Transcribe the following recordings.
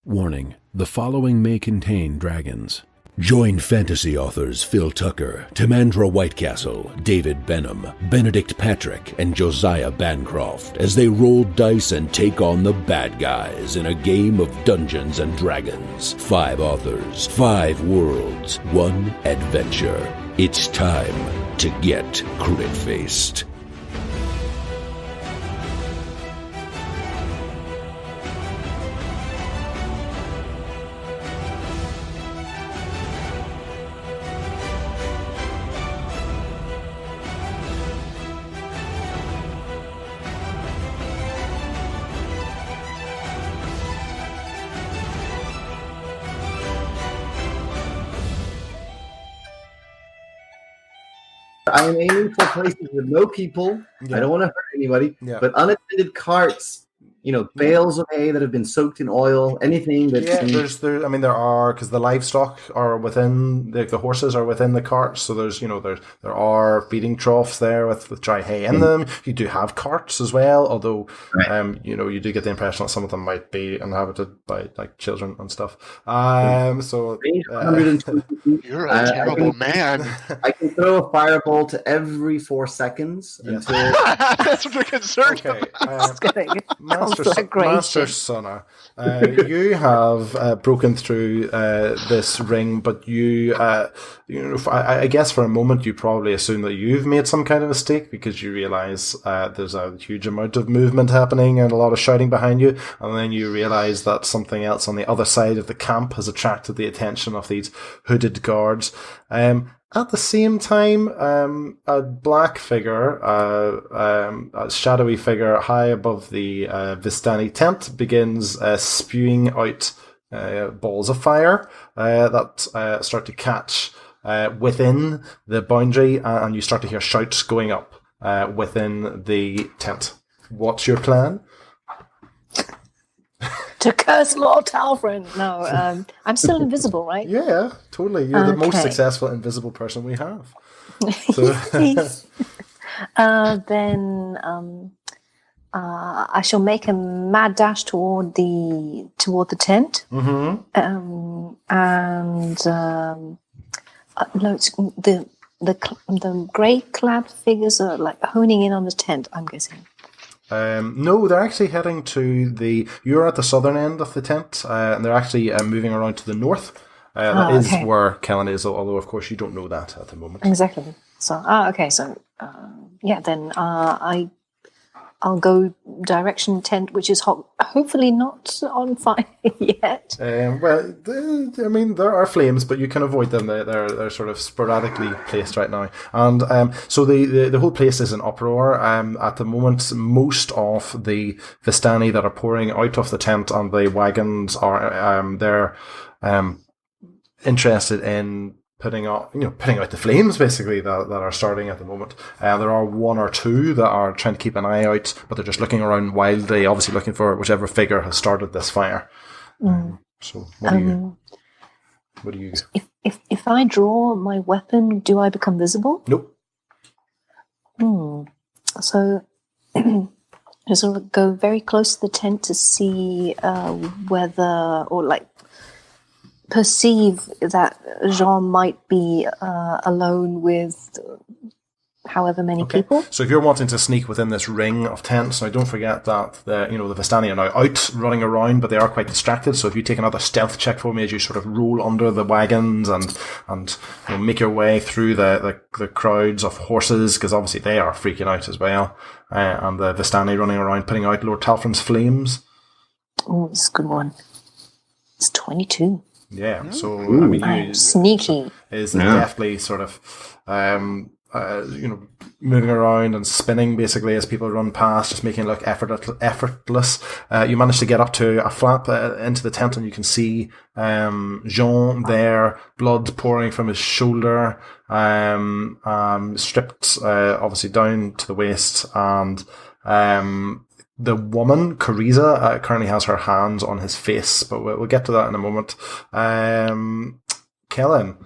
Warning, the following may contain dragons. Join fantasy authors Phil Tucker, Timandra Whitecastle, David Benem, Benedict Patrick, and Josiah Bancroft as they roll dice and take on the bad guys in a game of Dungeons and Dragons. 5 authors, 5 worlds, 1 adventure. It's time to get crit-faced. I am aiming for places with no people. Yeah. I don't want to hurt anybody. Yeah. But unattended carts, bales of hay that have been soaked in oil, anything that. Yeah, there are, because the livestock are within the horses are within the carts. So there are feeding troughs there with dry hay in them. You do have carts as well, although you do get the impression that some of them might be inhabited by like children and stuff. You're a terrible man. I can throw a fireball to every 4 seconds until. That's what we're concerned about. Master Sonna, you have broken through this ring, but I guess for a moment you probably assume that you've made some kind of mistake because you realise there's a huge amount of movement happening and a lot of shouting behind you, and then you realise that something else on the other side of the camp has attracted the attention of these hooded guards. At the same time, a black figure, a shadowy figure high above the Vistani tent begins spewing out balls of fire that start to catch within the boundary, and you start to hear shouts going up within the tent. What's your plan? To curse Lord Talfrin. No, I'm still invisible, right? Yeah, totally. You're the most successful invisible person we have. So. Then I shall make a mad dash toward the tent. Mm-hmm. The grey clad figures are like honing in on the tent, I'm guessing. No, they're actually heading to you're at the southern end of the tent, and they're actually moving around to the north. That is where Kellen is, although of course you don't know that at the moment. Exactly. So, then I'll go direction tent, which is hopefully not on fire yet. There are flames, but you can avoid them. They're sort of sporadically placed right now. And so the whole place is in uproar. At the moment, most of the Vistani that are pouring out of the tent and the wagons are they're interested in putting out the flames, basically, that are starting at the moment. There are 1 or 2 that are trying to keep an eye out, but they're just looking around wildly, obviously looking for whichever figure has started this fire. So what do you? If I draw my weapon, do I become visible? Nope. So I sort of go very close to the tent to see whether, or like, perceive that Jean might be alone with however many people. So if you're wanting to sneak within this ring of tents, now don't forget that the Vistani are now out running around, but they are quite distracted. So if you take another stealth check for me as you sort of roll under the wagons and make your way through the crowds of horses, because obviously they are freaking out as well, and the Vistani running around putting out Lord Talfrin's flames. Oh, it's a good one. It's 22. Yeah, so I'm sneaky. Is definitely sort of moving around and spinning basically as people run past, just making it look effortless. You manage to get up to a flap into the tent, and you can see Jean there, blood pouring from his shoulder, stripped obviously down to the waist, and the woman, Cariza, currently has her hands on his face, but we'll get to that in a moment. Kellen,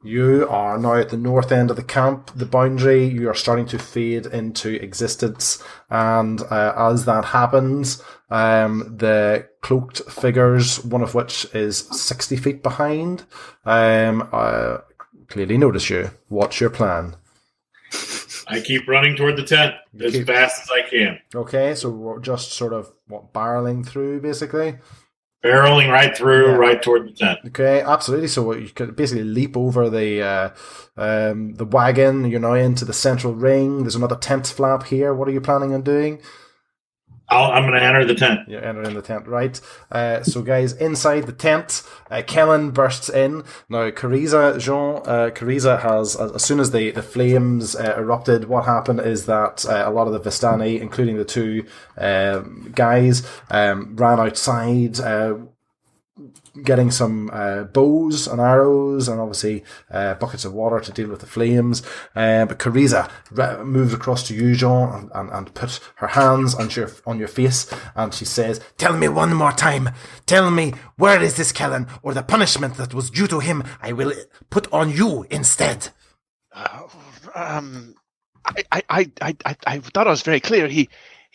You are now at the north end of the camp, the boundary. You are starting to fade into existence. And as that happens, the cloaked figures, one of which is 60 feet behind, clearly notice you. What's your plan? I keep running toward the tent as fast as I can. Okay, so we're just sort of, barreling through, basically? Barreling right through, right toward the tent. Okay, absolutely. So you could basically leap over the wagon. You're now into the central ring. There's another tent flap here. What are you planning on doing? I'm going to enter the tent. You're entering the tent, right? So, guys, inside the tent, Kellen bursts in. Now, Cariza has, as soon as the flames erupted, what happened is that a lot of the Vistani, including the two guys, ran outside, getting some bows and arrows and obviously buckets of water to deal with the flames. But Cariza moves across to you, Jean, and put her hands on your face, and she says, "Tell me one more time. Tell me, where is this Kellen, or the punishment that was due to him I will put on you instead." I thought I was very clear.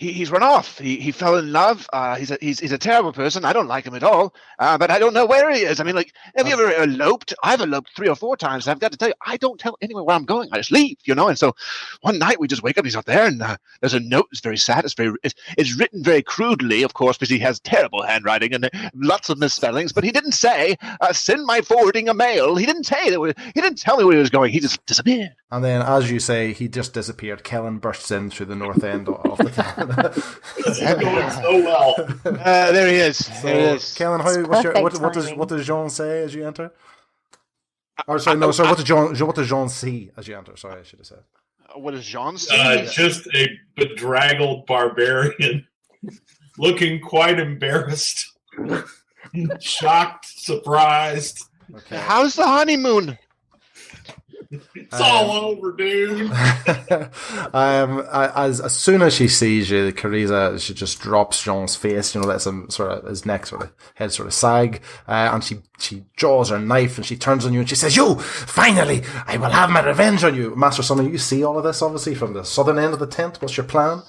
He's run off. He fell in love. He's a terrible person. I don't like him at all. But I don't know where he is. I mean, like, have you ever eloped? I've eloped 3 or 4 times. I've got to tell you, I don't tell anyone where I'm going. I just leave, And so one night we just wake up. He's not there, and there's a note. It's very sad. It's written very crudely, of course, because he has terrible handwriting and lots of misspellings. But he didn't say, "Send my forwarding a mail." He didn't say that. He didn't tell me where he was going. He just disappeared. And then, as you say, he just disappeared. Kellen bursts in through the north end of the tent. This is going so well. There he is. Kellen, what does Jean say as you enter? What does Jean see as you enter? Sorry, I should have said. What does Jean see? Just a bedraggled barbarian, looking quite embarrassed, shocked, surprised. Okay. How's the honeymoon? It's all over, dude. As soon as she sees you, Cariza, she just drops Jean's face, lets him his neck head sag, and she draws her knife and she turns on you and she says, "You, finally, I will have my revenge on you." Master Summer, you see all of this, obviously, from the southern end of the tent. What's your plan?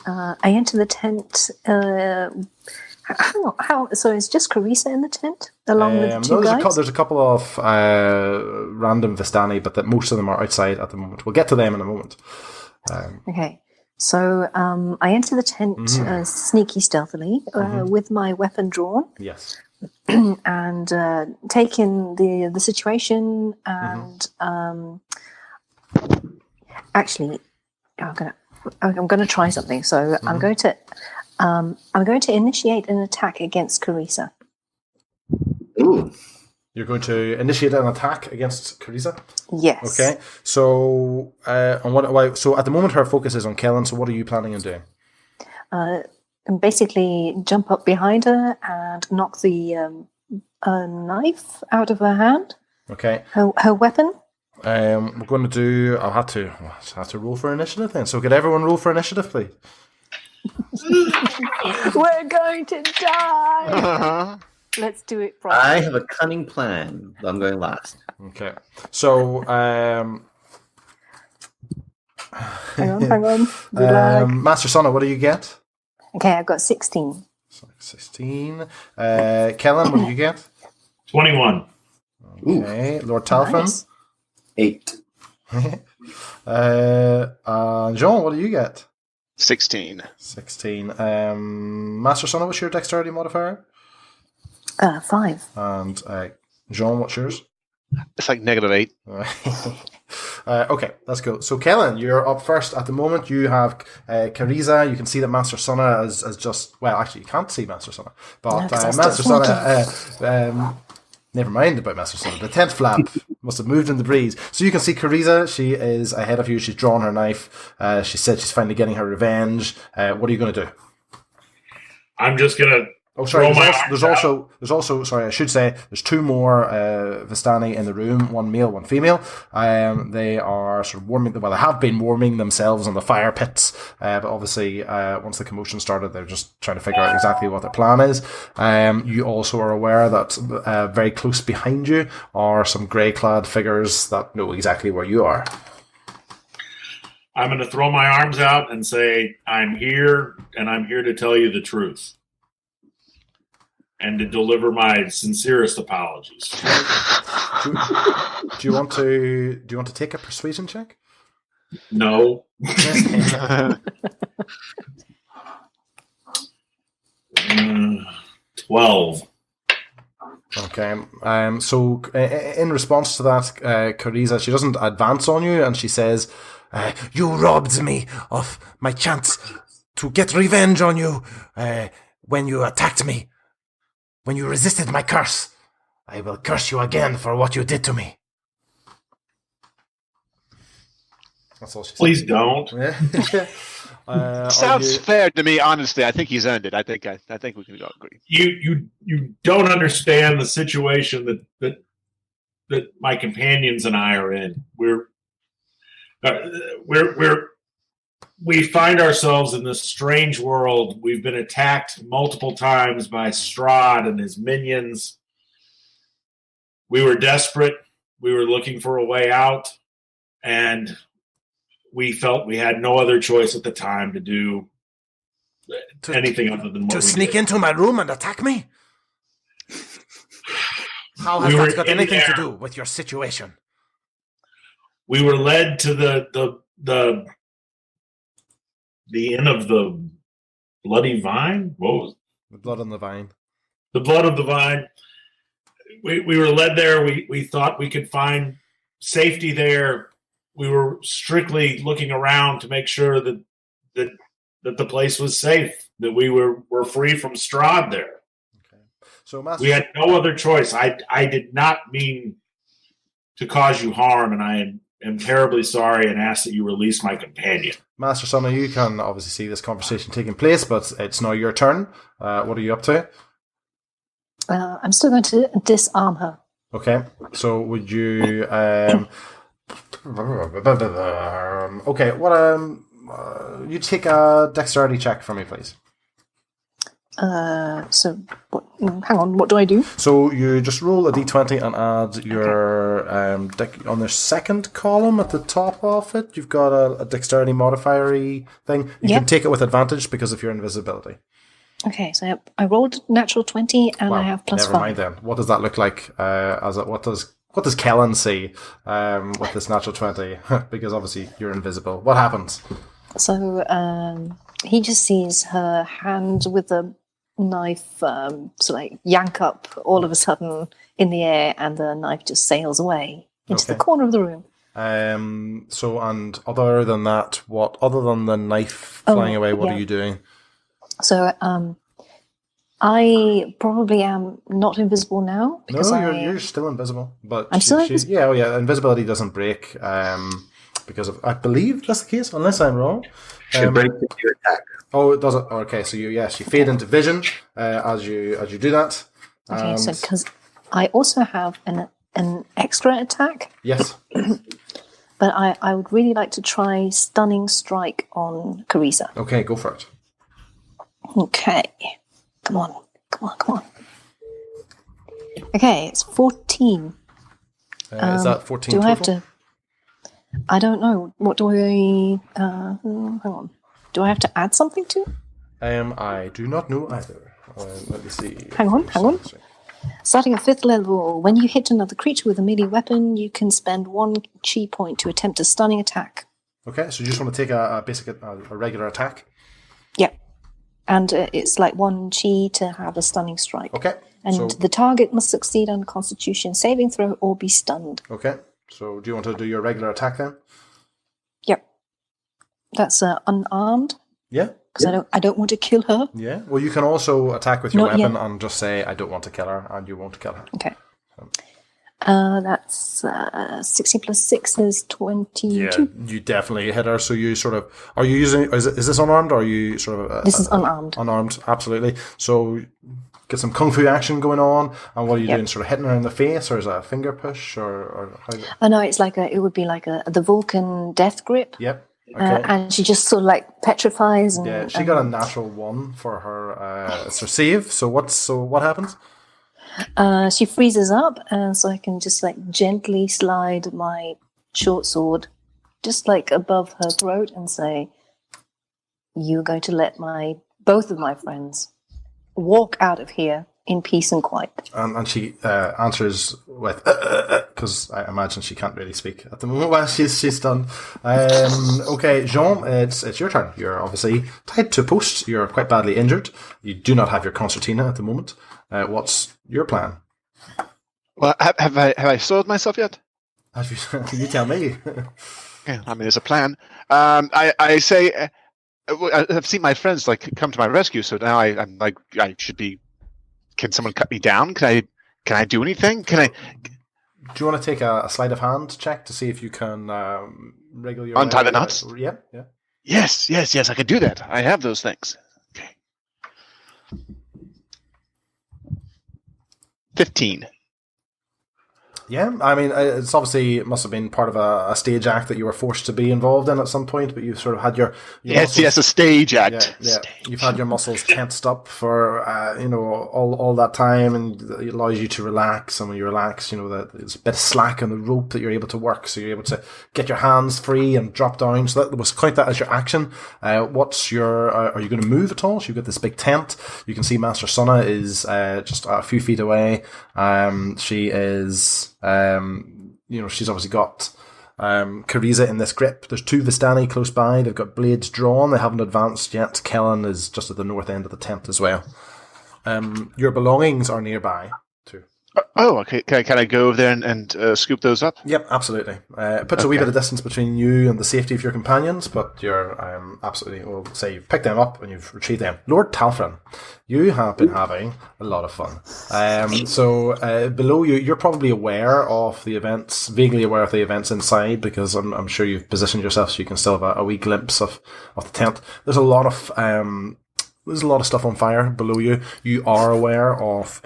I enter the tent, so is just Cariza in the tent along with the two guys? There's a couple of random Vistani, but that most of them are outside at the moment. We'll get to them in a moment. Okay, so I enter the tent sneaky, stealthily, with my weapon drawn. Yes. And take in the situation, and actually, I'm gonna try something. So I'm going to initiate an attack against Cariza. Ooh. You're going to initiate an attack against Cariza? Yes. Okay. So, so at the moment her focus is on Kellen, so what are you planning on doing? And basically jump up behind her and knock the knife out of her hand. Okay. Her weapon. We're going to do... I'll have to roll for initiative then. So could everyone roll for initiative, please? We're going to die. Let's do it properly. I have a cunning plan. I'm going last. Okay. So, hang on. Master Sonna, what do you get? Okay, I've got 16. 16. Kellen, what do you get? 21. Okay. Lord Talfin? Nice. 8. Jean, what do you get? 16. 16. Master Sonna, what's your dexterity modifier? 5. And Jean, what's yours? It's like -8. Okay, that's cool. So, Kellen, you're up first. At the moment, you have Cariza. You can see that Master Sonna has just... Well, actually, you can't see Master Sonna. But Master Sonna... never mind about Master Sonna. The tent flap must have moved in the breeze. So you can see Cariza. She is ahead of you. She's drawn her knife. She said she's finally getting her revenge. What are you going to do? I'm just going to Oh, sorry. There's also. Sorry, I should say there's two more Vistani in the room. One male, one female. They are sort of warming. Well, they have been warming themselves in the fire pits. But obviously, once the commotion started, they're just trying to figure out exactly what their plan is. You also are aware that very close behind you are some grey-clad figures that know exactly where you are. I'm going to throw my arms out and say, I'm here, and I'm here to tell you the truth. And to deliver my sincerest apologies. Do you want to take a persuasion check? No. 12. Okay. So in response to that, Cariza, she doesn't advance on you, and she says, "You robbed me of my chance to get revenge on you when you attacked me. When you resisted my curse, I will curse you again for what you did to me." That's all she said. Please don't. Sounds fair to me, honestly. I think he's earned it. I think we can go agree. You don't understand the situation that my companions and I are in. We find ourselves in this strange world. We've been attacked multiple times by Strahd and his minions. We were desperate. We were looking for a way out, and we felt we had no other choice at the time to do anything other than what we sneak did. into my room and attack me? How has that got anything to do with your situation? We were led to the Inn of the Bloody Vine? What was it? The Blood on the Vine. The Blood of the Vine. We were led there. We thought we could find safety there. We were strictly looking around to make sure that the place was safe, that we were free from Strahd there. Okay. So Master, we had no other choice. I did not mean to cause you harm, and I am terribly sorry and ask that you release my companion. Master Sona, you can obviously see this conversation taking place, but it's now your turn. What are you up to? I'm still going to disarm her. Okay, so would you... okay, you take a dexterity check for me, please. So, hang on, what do I do? So you just roll a d20 and add your on the second column at the top of it. You've got a dexterity modifier thing. You can take it with advantage because of your invisibility. Okay, so I rolled natural 20 and I have plus 5. Never mind then. What does that look like? What does Kellen see with this natural 20? Because obviously you're invisible. What happens? So he just sees her hand with a knife yank up all of a sudden in the air, and the knife just sails away into the corner of the room. So, and other than that, other than the knife flying away, what are you doing? So, I probably am not invisible now. Because you're still invisible. But I'm still invisible? Yeah, invisibility doesn't break because of, I believe that's the case, unless I'm wrong. Should break into your attack. Oh, it does it? Okay, so you fade into vision as you do that. Okay, so because I also have an extra attack. Yes. But I would really like to try Stunning Strike on Cariza. Okay, go for it. Okay. Come on. Okay, it's 14. Is that 14 do total? I have to... I don't know. What do I... hang on. Do I have to add something to it? I do not know either. Let me see. Hang on. Starting at 5th level, when you hit another creature with a melee weapon, you can spend 1 chi point to attempt a stunning attack. Okay, so you just want to take a regular attack? Yep. And it's like 1 chi to have a stunning strike. Okay. And the target must succeed on a Constitution saving throw or be stunned. Okay. So do you want to do your regular attack then? Yep. That's unarmed. Yeah. Because I don't want to kill her. Yeah. Well, you can also attack with your weapon and just say, I don't want to kill her, and you won't kill her. Okay. That's 16 plus 6 is 22. Yeah, you definitely hit her. So you sort of... Are you using... Is this unarmed, or are you sort of... This is unarmed. Unarmed, absolutely. So get some kung fu action going on. And what are you doing? Sort of hitting her in the face, or is that a finger push, or how? Oh no, it's like it would be like the Vulcan death grip. Yep. Okay. And she just sort of like petrifies. And, she got a natural 1 for her save. So what happens? She freezes up, so I can just like gently slide my short sword just like above her throat and say, "You're going to let both of my friends walk out of here in peace and quiet." And she answers with because I imagine she can't really speak at the moment while she's done. Okay, Jean, it's your turn. You're obviously tied to a post. You're quite badly injured. You do not have your concertina at the moment. What's your plan? Well, have I soiled myself yet? You tell me. Yeah, I mean, there's a plan. I say, I've seen my friends like come to my rescue, so now I'm like, I should be. Can someone cut me down? Can I do anything? Do you want to take a sleight of hand check to see if you can wriggle your untie the knots? Yeah. Yes, I can do that. I have those things. Okay. 15. Yeah, I mean, it's obviously it must have been part of a stage act that you were forced to be involved in at some point, but you've sort of had your yes, a stage act. Yeah. You've had your muscles tensed up for all that time, and it allows you to relax. And when you relax, there's a bit of slack on the rope that you're able to work, so you're able to get your hands free and drop down. So that was quite that as your action. What's your? Are you going to move at all? So you've got this big tent. You can see Master Sunna is just a few feet away. She is. She's obviously got Cariza in this grip. There's 2 Vistani close by. They've got blades drawn. They haven't advanced yet. Kellen is just at the north end of the tent as well. Your belongings are nearby too. Oh, okay. Can I go over there and scoop those up? Yep, absolutely. It puts a wee bit of distance between you and the safety of your companions, but you're absolutely, we'll say you've picked them up and you've retrieved them. Lord Talfrin, you have been having a lot of fun. So below you, you're probably aware of the events, vaguely aware of the events inside, because I'm sure you've positioned yourself so you can still have a wee glimpse of the tent. There's a lot of stuff on fire below you. You are aware of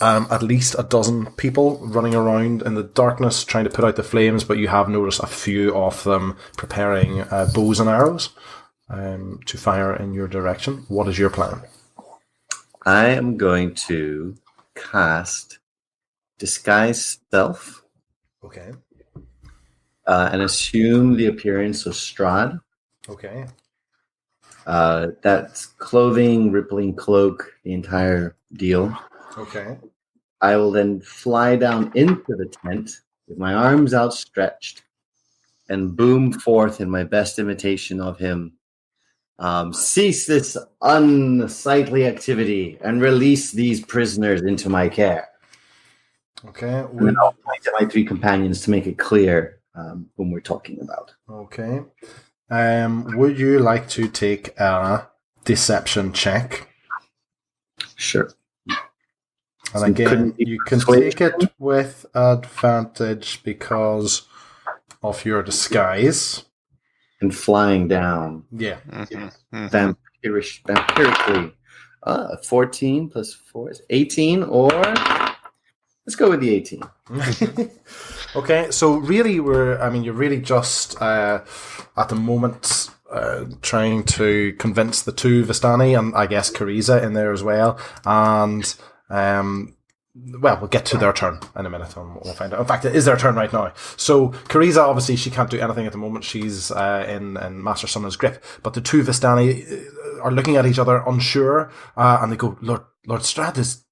at least a dozen people running around in the darkness trying to put out the flames, but you have noticed a few of them preparing bows and arrows to fire in your direction. What is your plan? I am going to cast Disguise Self. Okay. And assume the appearance of Strahd. Okay. That's clothing, rippling cloak, the entire deal. Okay. I will then fly down into the tent with my arms outstretched and boom forth in my best imitation of him. Cease this unsightly activity and release these prisoners into my care. Okay. And then I'll point to my 3 companions to make it clear when we're talking about. Okay. Would you like to take a deception check? Sure. And again, you can take it with advantage because of your disguise. And flying down. Yeah. Vampirically. 14 plus 4 is 18, or let's go with the 18. Okay, so really you're really just at the moment trying to convince the 2 Vistani and I guess Cariza in there as well, and we'll get to their turn in a minute and we'll find out. In fact, it is their turn right now. So Cariza, obviously, she can't do anything at the moment. She's in Master Sunna's grip. But the 2 Vistani are looking at each other unsure, and they go, Lord Strahd, is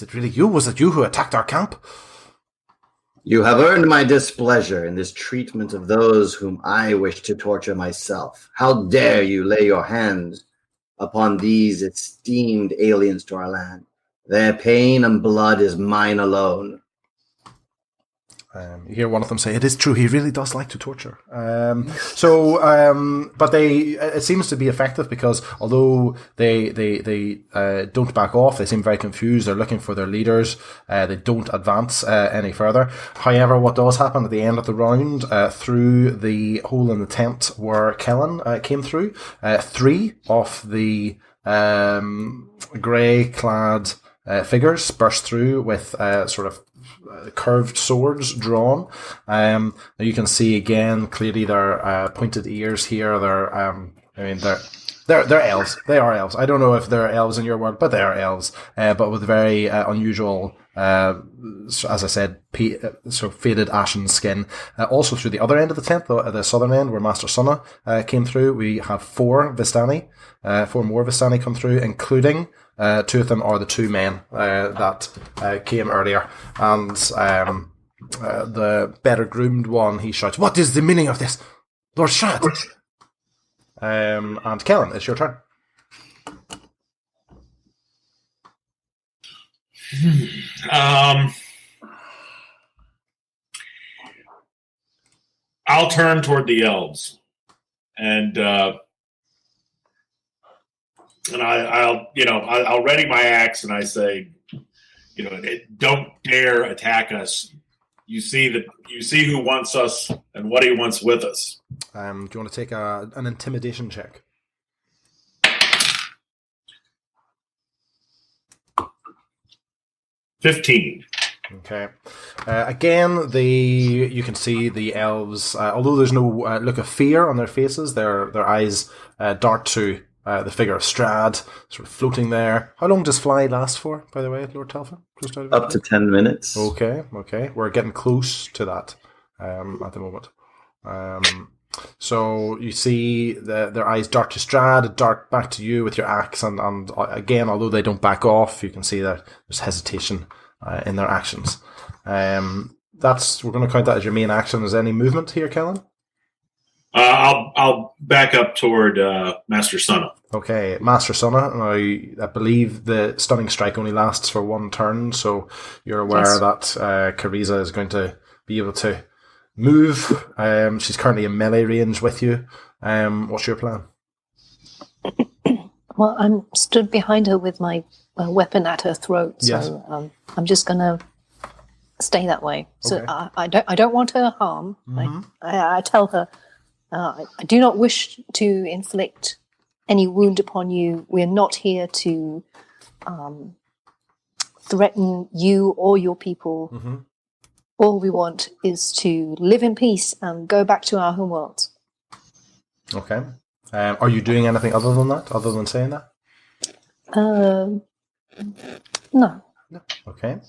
it really you? Was it you who attacked our camp? You have earned my displeasure in this treatment of those whom I wish to torture myself. How dare you lay your hands upon these esteemed aliens to our land? Their pain and blood is mine alone. You hear one of them say, "It is true. He really does like to torture." But it seems to be effective because although they don't back off, they seem very confused. They're looking for their leaders. They don't advance any further. However, what does happen at the end of the round, through the hole in the tent where Kellen came through, 3 of the grey-clad figures burst through with sort of curved swords drawn. Now you can see again clearly their pointed ears here. They're elves. They are elves. I don't know if they're elves in your world, but they are elves. But with very unusual, as I said, sort of faded ashen skin. Also through the other end of the tent, the southern end where Master Sunna came through, we have four more Vistani come through, including two of them are the two men that came earlier. And the better groomed one, he shouts, "What is the meaning of this, Lord Strahd?" And Kellen, it's your turn. I'll turn toward the elves, and I'll ready my axe, and I say, don't dare attack us. You see who wants us and what he wants with us. Do you want to take an intimidation check? $15. Okay. Again, you can see the elves, although there's no look of fear on their faces, their eyes dart to the figure of Strahd, sort of floating there. How long does fly last for, by the way, Lord Telfin? Up to 10 minutes. Okay. We're getting close to that at the moment. So you see their eyes dart to Strahd, dart back to you with your axe, and again, although they don't back off, you can see that there's hesitation in their actions. We're going to count that as your main action. Is there any movement here, Kellen? I'll back up toward Master Sunna. Okay, Master Sunna. I believe the stunning strike only lasts for one turn, so you're aware that Cariza is going to be able to move. She's currently in melee range with you. What's your plan? Well, I'm stood behind her with my weapon at her throat, so yes. I'm just going to stay that way. So Okay. I don't want her harm. Mm-hmm. I tell her, I do not wish to inflict any wound upon you. We're not here to threaten you or your people. Mm-hmm. All we want is to live in peace and go back to our homeworlds. Okay. Are you doing anything other than that, other than saying that? No. Okay.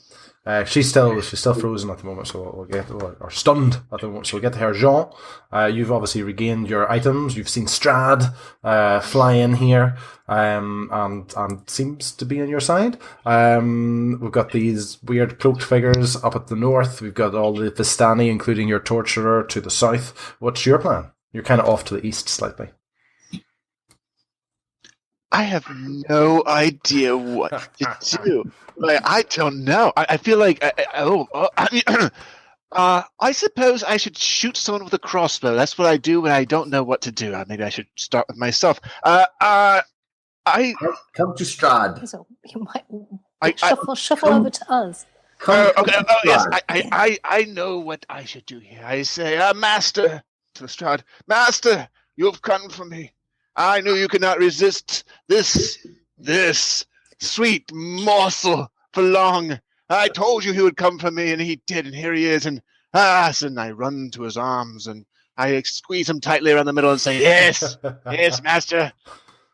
She's still frozen at the moment, so we'll get or stunned at the moment. So we'll get to her. Jean, you've obviously regained your items. You've seen Strahd fly in here, and seems to be on your side. We've got these weird cloaked figures up at the north. We've got all the Vistani, including your torturer, to the south. What's your plan? You're kind of off to the east slightly. I have no idea what to do. I don't know. I feel like I suppose I should shoot someone with a crossbow. That's what I do when I don't know what to do. Maybe I should start with myself. Come to Strahd. So you might shuffle over to us. Yes. I know what I should do here. I say, Master, to Strahd, Master, you've come for me. I knew you could not resist this sweet morsel for long. I told you he would come for me, and he did, and here he is. And and I run to his arms, and I squeeze him tightly around the middle and say, "Yes, yes, Master.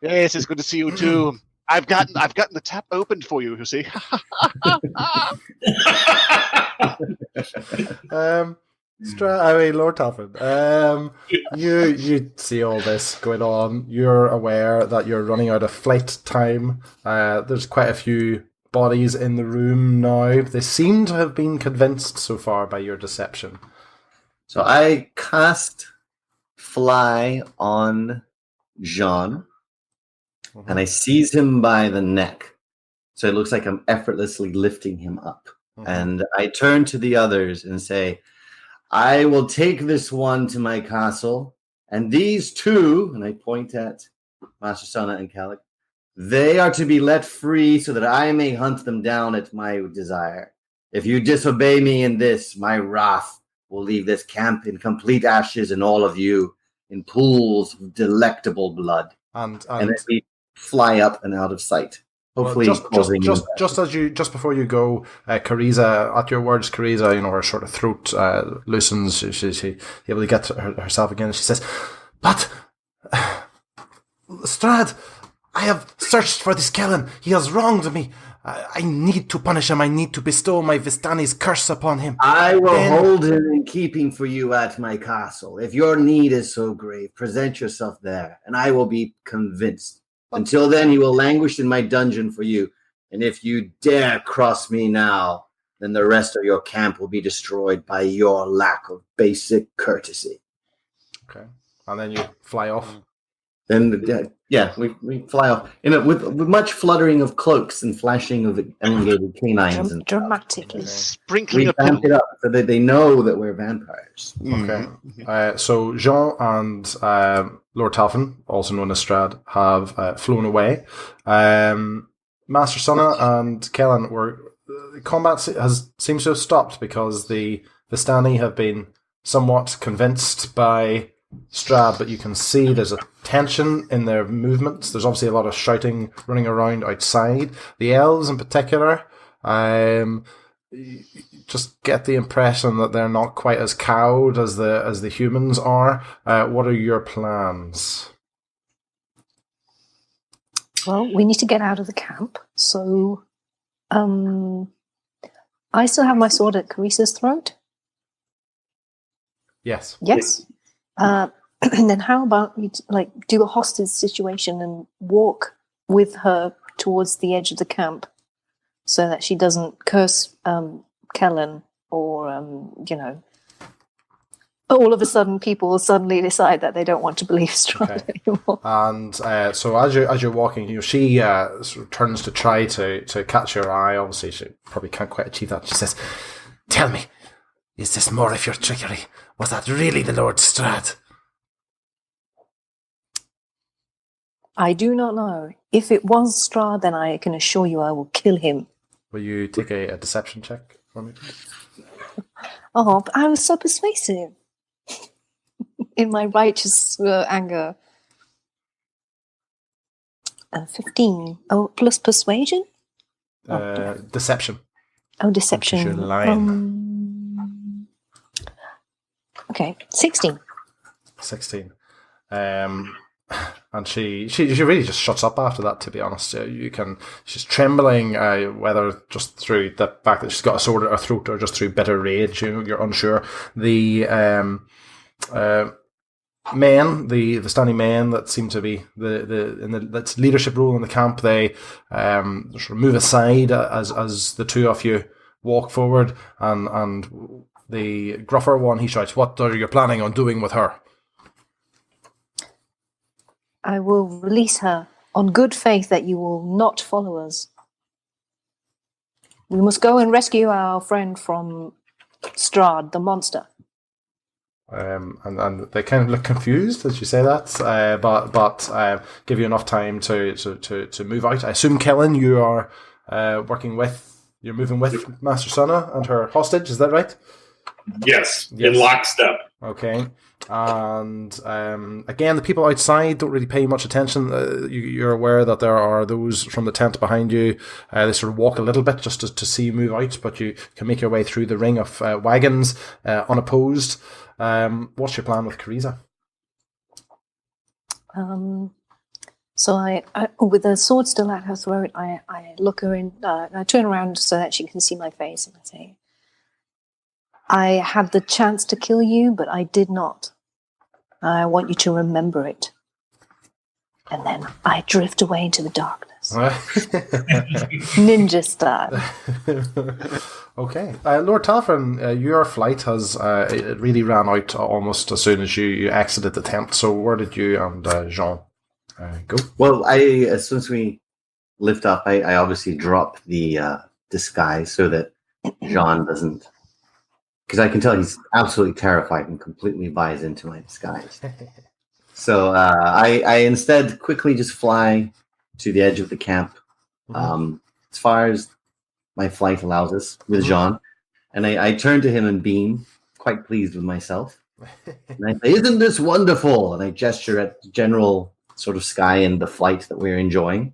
Yes, it's good to see you too. I've gotten the tap opened for you. You see." Lord Talfin, you see all this going on. You're aware that you're running out of flight time. There's quite a few bodies in the room now. They seem to have been convinced so far by your deception. So I cast Fly on Jean, and I seize him by the neck. So it looks like I'm effortlessly lifting him up. And I turn to the others and say, I will take this one to my castle, and these two, and I point at Master Sunna and Kalik, they are to be let free so that I may hunt them down at my desire. If you disobey me in this, my wrath will leave this camp in complete ashes and all of you in pools of delectable blood. And then he fly up and out of sight. Hopefully, just before you go, Cariza, at your words, Cariza, her sort of throat loosens. She's able to get herself again. She says, "But Strahd, I have searched for this Kellen. He has wronged me. I need to punish him. I need to bestow my Vistani's curse upon him. I will hold him in keeping for you at my castle. If your need is so grave, present yourself there, and I will be convinced. Until then, he will languish in my dungeon for you. And if you dare cross me now, then the rest of your camp will be destroyed by your lack of basic courtesy." Okay. And then you fly off. Then, we fly off with much fluttering of cloaks and flashing of elongated canines. Dramatically. Sprinkling we vamp it up so that they know that we're vampires. Okay. So Jean and Lord Talfin, also known as Strahd, have flown away. Master Sunna and Kellen combat seems to have stopped because the Vistani have been somewhat convinced by Strahd, but you can see there's a tension in their movements. There's obviously a lot of shouting running around outside. The elves in particular, just get the impression that they're not quite as cowed as the humans are. What are your plans? Well, we need to get out of the camp, so I still have my sword at Carisa's throat. Yes. And then how about we do a hostage situation and walk with her towards the edge of the camp so that she doesn't curse Kellen or, all of a sudden people will suddenly decide that they don't want to believe Strahd anymore. And so as you're walking, she sort of turns to try to catch your eye. Obviously, she probably can't quite achieve that. She says, "Tell me, is this more of your trickery? Was that really the Lord Strahd?" I do not know. If it was Strahd, then I can assure you I will kill him. Will you take a deception check for me? Oh, but I was so persuasive in my righteous anger. 15. Oh, plus persuasion? Deception. Oh, deception. You're lying. Okay, 16. 16. And she really just shuts up after that, to be honest. She's trembling, whether just through the fact that she's got a sword at her throat or just through bitter rage, you're unsure. The men, the Vistani men that seem to be that's leadership role in the camp, they sort of move aside as the two of you walk forward, and the gruffer one, he shouts, "What are you planning on doing with her?" I will release her on good faith that you will not follow us. We must go and rescue our friend from Strahd, the monster. And they kind of look confused as you say that, but give you enough time to move out. I assume, Kellen, you are you're moving with Master Sunna and her hostage. Is that right? Yes. In lockstep. Okay. And again, the people outside don't really pay much attention. You're aware that there are those from the tent behind you. They sort of walk a little bit just to see you move out, but you can make your way through the ring of wagons unopposed. What's your plan with Cariza? So I with the sword still at her throat, I look her in. I turn around so that she can see my face, and I say, "I had the chance to kill you, but I did not. I want you to remember it." And then I drift away into the darkness. Ninja style. Okay. Lord Talfin, your flight has it really ran out almost as soon as you exited the tent. So where did you and Jean go? Well, as soon as we lift up, I obviously drop the disguise so that Jean doesn't... Because I can tell he's absolutely terrified and completely buys into my disguise. So I instead quickly just fly to the edge of the camp, as far as my flight allows us, with Jean. And I turn to him and beam, quite pleased with myself. And I say, "Isn't this wonderful?" And I gesture at General sort of sky and the flight that we're enjoying.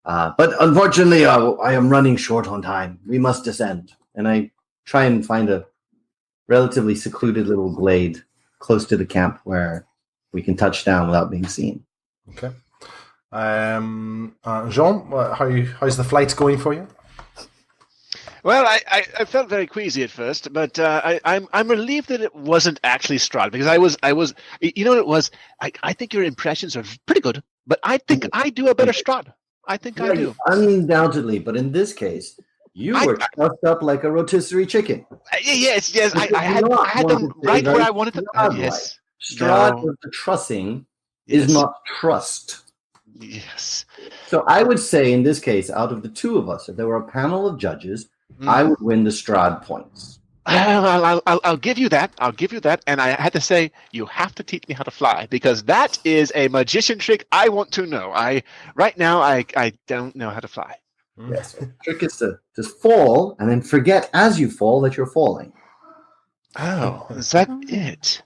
But unfortunately, I am running short on time. We must descend. And I try and find a relatively secluded little glade close to the camp where we can touch down without being seen. Okay. Jean, how's the flight going for you? Well, I felt very queasy at first, but I'm relieved that it wasn't actually Strahd, because I was you know what it was? I think your impressions are pretty good, but I think I do a better Strahd. I think I do. Undoubtedly, but in this case, you were trussed up like a rotisserie chicken. Yes. I had them right where I wanted them. Yes. Strahd with the trussing is not trust. Yes. So I would say in this case, out of the two of us, if there were a panel of judges, I would win the Strahd points. I'll give you that. I'll give you that. And I had to say, you have to teach me how to fly, because that is a magician trick I want to know. Right now I don't know how to fly. Yes. The trick is to just fall and then forget as you fall that you're falling. Oh, is that it?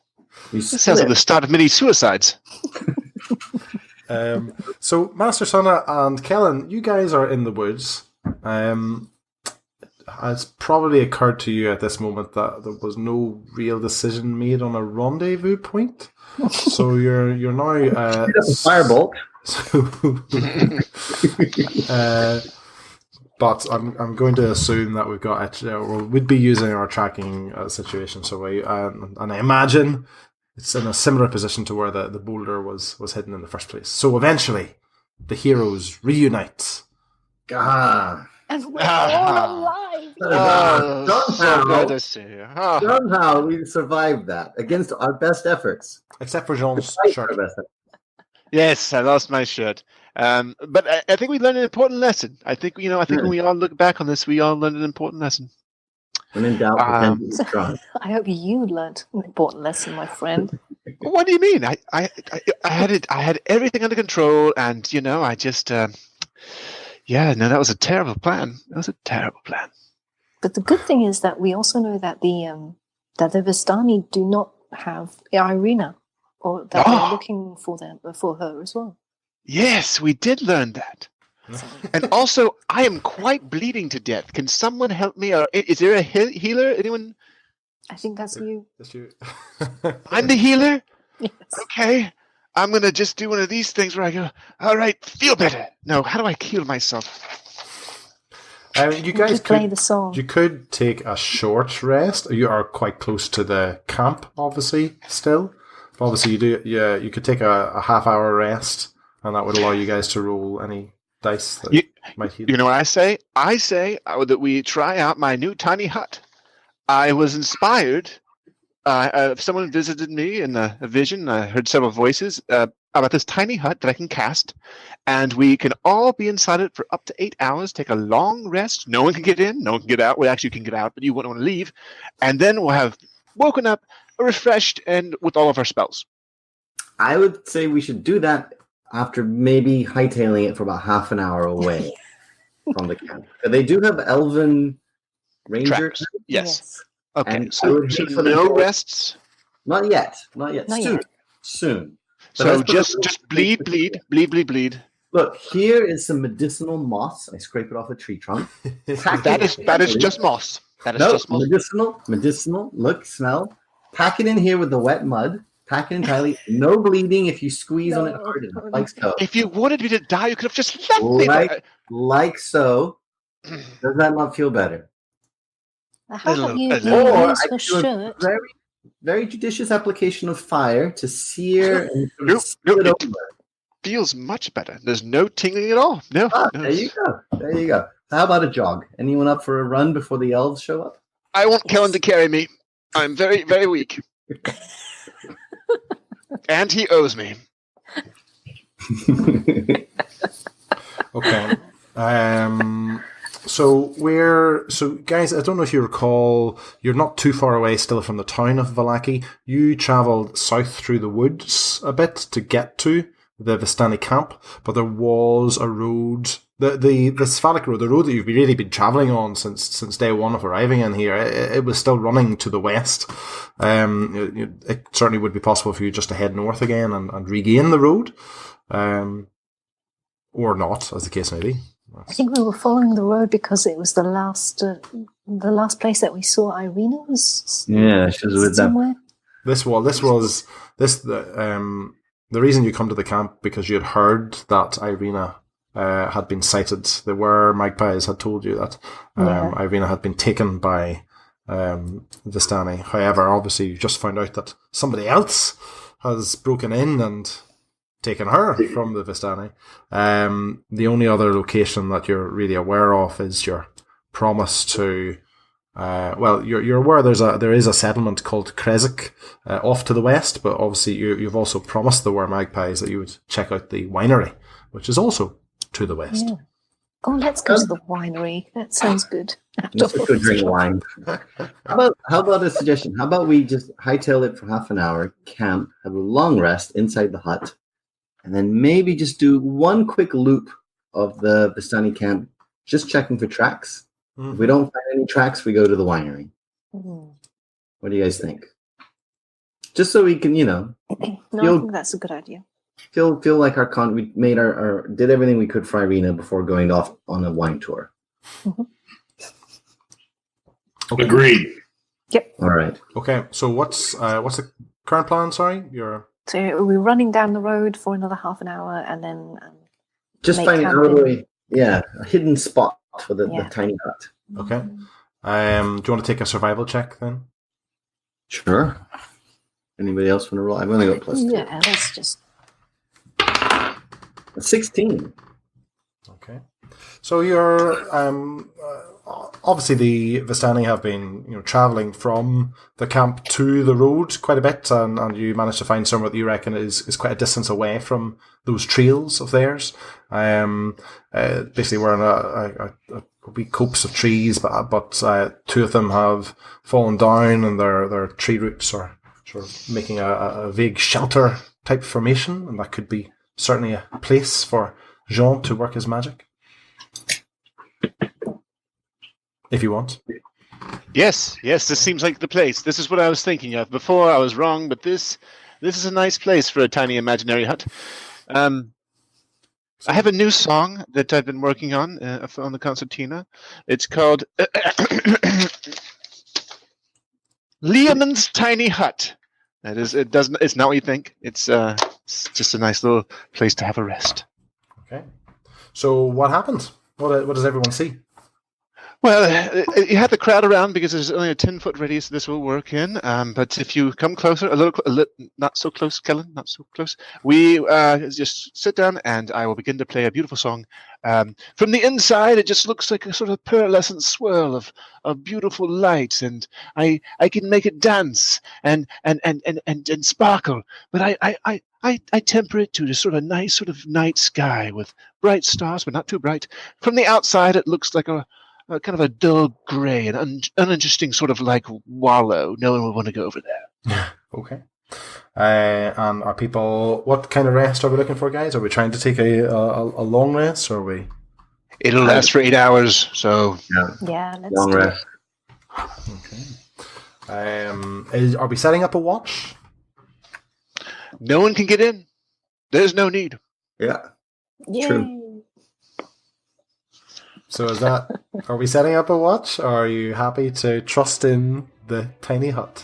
This sounds like the start of many suicides. So, Master Sona and Kellen, you guys are in the woods. It's probably occurred to you at this moment that there was no real decision made on a rendezvous point. So you're now firebolt. But I'm going to assume that we've got we'd be using our tracking situation. So and I imagine it's in a similar position to where the boulder was hidden in the first place. So eventually, the heroes reunite. And we're all alive. Somehow we survived that against our best efforts. Except for Jean's shirt. Yes, I lost my shirt. But I think we learned an important lesson. I think when we all look back on this, we all learned an important lesson. When in doubt, I hope you learned an important lesson, my friend. What do you mean? I had everything under control, and I just that was a terrible plan. That was a terrible plan. But the good thing is that we also know that the Vistani do not have Irina, or that they're looking for her as well. Yes, we did learn that. And also, I am quite bleeding to death. Can someone help me? Or is there a healer? Anyone? I think that's you. That's you. I'm the healer? Yes. Okay. I'm going to just do one of these things where I go, all right, feel better. No, how do I heal myself? You guys play the song. You could take a short rest. You are quite close to the camp, obviously, still. But obviously, you could take a half-hour rest, and that would allow you guys to roll any dice that might heal. You know what I say? I say that we try out my new tiny hut. I was inspired. Someone visited me in a vision. I heard several voices about this tiny hut that I can cast, and we can all be inside it for up to 8 hours, take a long rest. No one can get in, no one can get out. Well, actually, you can get out, but you wouldn't want to leave. And then we'll have woken up, refreshed, and with all of our spells. I would say we should do that after maybe hightailing it for about half an hour away from the camp. But they do have elven rangers. Yes. Okay, so no rests? Not yet. Soon. So just bleed. Look, here is some medicinal moss. I scrape it off a tree trunk. That is just moss. Just moss. Medicinal. Look, smell. Pack it in here with the wet mud. Pack it entirely. No bleeding if you squeeze on it hard enough, like so. If you wanted me to die, you could have just left me. Like so. Does that not feel better? How about you use the shirt? Very, very judicious application of fire to sear and it over. Feels much better. There's no tingling at all. No. There you go. How about a jog? Anyone up for a run before the elves show up? I want Kellen to carry me. I'm very, very weak. And he owes me. Okay. So guys, I don't know if you recall, you're not too far away still from the town of Vallaki. You travelled south through the woods a bit to get to the Vistani camp, but there was a road, the Sphalic road, the road that you've really been travelling on since day one of arriving in here. It was still running to the west. It certainly would be possible for you just to head north again and regain the road. or not, as the case may be. I think we were following the road because it was the last place that we saw Irina was. Yeah, she was with somewhere. The reason you come to the camp because you had heard that Irina had been sighted. There were magpies had told you that Irina had been taken by Vistani. However, obviously you just found out that somebody else has broken in and taken her from the Vistani. The only other location that you're really aware of is your promise to. You're aware there is a settlement called Kresik off to the west, but obviously you've also promised the Were Magpies that you would check out the winery, which is also to the west. Yeah. Oh, let's go to the winery. That sounds good. Let's go drink wine. How about a suggestion? How about we just hightail it for half an hour, camp, have a long rest inside the hut, and then maybe just do one quick loop of the Vistani camp, just checking for tracks. If we don't find any tracks, we go to the winery. What do you guys think? Just so we can, No, I think that's a good idea. Feel like we made our did everything we could for Irina before going off on a wine tour. Okay. Agreed. Yep. All right. Okay. So what's the current plan? Sorry, So we're running down the road for another half an hour, and then just finding out a hidden spot for the tiny hut. Okay. Do you want to take a survival check then? Sure. Anybody else want to roll? I'm going to go plus 2. Yeah, let's just. 16. Okay. So you're obviously the Vistani have been traveling from the camp to the road quite a bit, and you managed to find somewhere that you reckon is quite a distance away from those trails of theirs. Basically, we're in a wee copse of trees, but 2 of them have fallen down, and their tree roots are sort of making a vague shelter type formation, and that could be certainly a place for Jean to work his magic. If you want. Yes, this seems like the place. This is what I was thinking of. Before I was wrong, but this is a nice place for a tiny imaginary hut. I have a new song that I've been working on the concertina. It's called Leomund's Tiny Hut. That is, it's not what you think. It's just a nice little place to have a rest. Okay. So what happened? What does everyone see? Well, you had the crowd around because there's only a 10-foot radius this will work in. But if you come closer, a little, not so close, Kellen, not so close, we just sit down and I will begin to play a beautiful song. From the inside, it just looks like a sort of pearlescent swirl of beautiful light, and I can make it dance and sparkle. But I temper it to just sort of a nice sort of night sky with bright stars, but not too bright. From the outside, it looks like a kind of a dull grey and uninteresting sort of like wallow. No one will want to go over there. Okay. And are people? What kind of rest are we looking for, guys? Are we trying to take a long rest, or are we? It'll last for 8 hours, so yeah, let's long rest. Okay. Are we setting up a watch? No one can get in. There's no need. Yeah. Yay. True. So are we setting up a watch, or are you happy to trust in the tiny hut?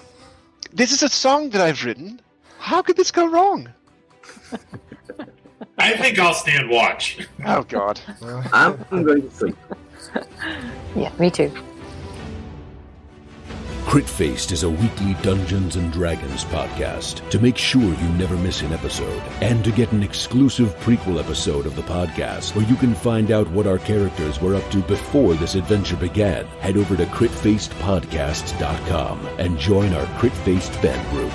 This is a song that I've written. How could this go wrong? I think I'll stand watch. Oh, God. I'm going to sleep. Yeah, me too. Crit-Faced is a weekly Dungeons & Dragons podcast. To make sure you never miss an episode, and to get an exclusive prequel episode of the podcast, where you can find out what our characters were up to before this adventure began, head over to critfacedpodcasts.com and join our Crit-Faced fan group.